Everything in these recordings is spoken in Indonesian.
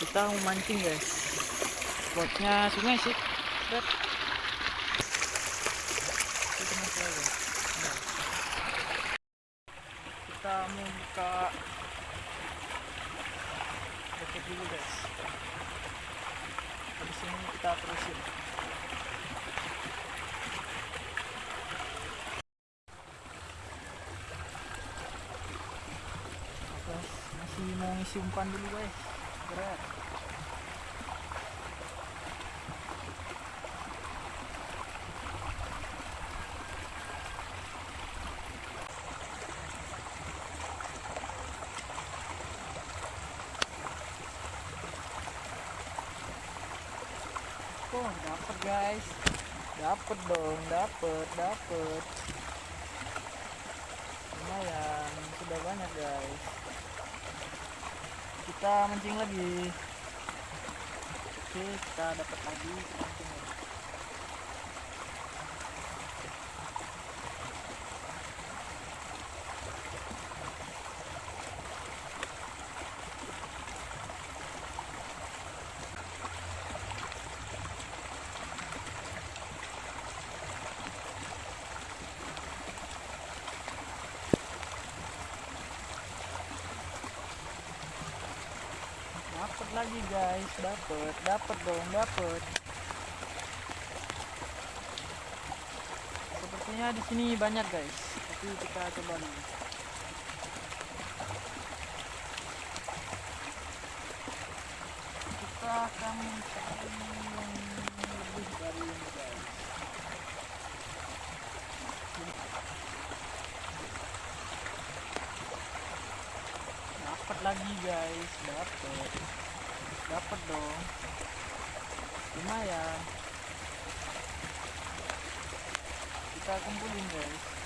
Kita mau mancing guys, spotnya sungai sih. Lihat. Itu masih ada. Nah, kita mau buka jaket dulu guys, habis ini kita terusin. Guys, masih mau ngisi umpan dulu guys. Berat. Oh, dapat guys. Dapat dong, dapat. Lumayan, sudah banyak guys. Kita mancing lagi. Oke, kita dapat lagi, kita mancing lagi. Dapat lagi guys, dapat dong. Sepertinya di sini banyak guys, tapi kita coba dulu. Kita akan mencari yang lebih dari ini guys. Dapat lagi guys, dapat dong, lumayan. Kita kumpulin guys.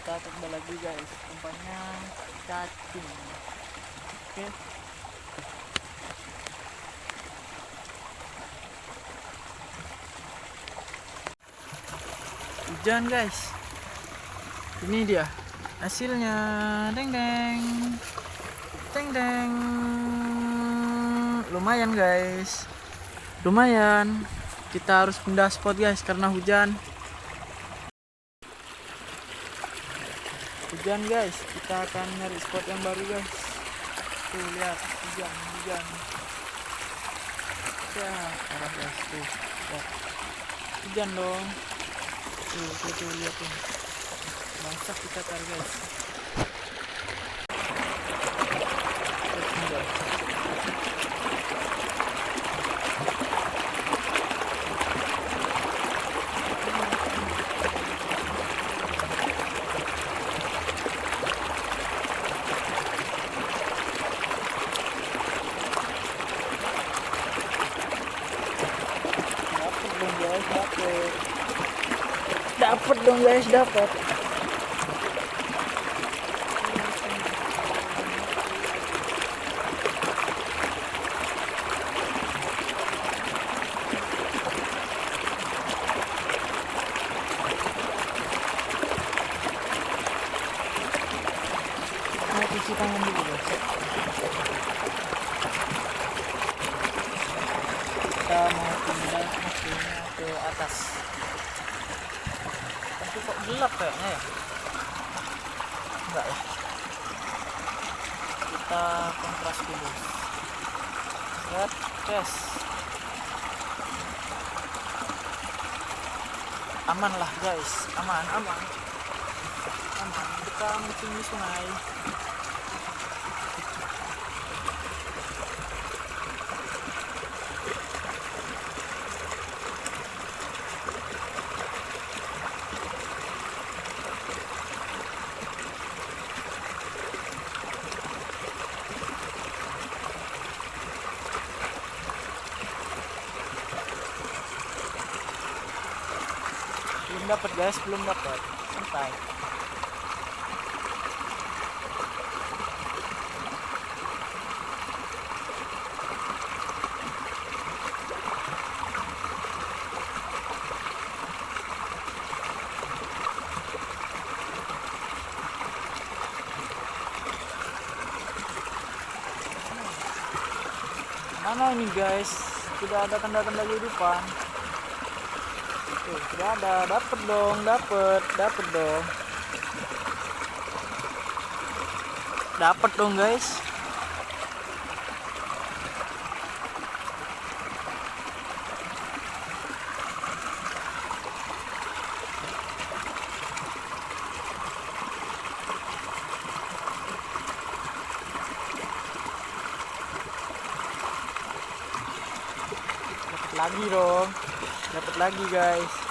Kita coba lagi guys, umpannya cacing. Oke. Hujan guys, ini dia hasilnya. Deng deng, lumayan guys, lumayan. Kita harus pindah spot guys karena hujan guys. Kita akan nyari spot yang baru guys. Tuh lihat, hujan ya, parah guys. Tuh lihat, hujan dong. Tuh lihat tuh, bangsa kita cari guys. Dapat dong guys, dapat. Mau cuci tangan dulu guys. Kita mau pindah mesinnya ke atas. Tapi kok gelap kayaknya ya? Enggak ya? Kita kontras dulu. Lihat guys, aman lah guys, aman. Kita mancing di sungai. dapat guys, belum dapat. Santai. Mana ini guys? Tidak ada tanda-tanda kehidupan. Tuh, tidak ada. Dapat dong, dapat dong. Dapat dong guys. Dapat lagi dong. Dapat lagi guys.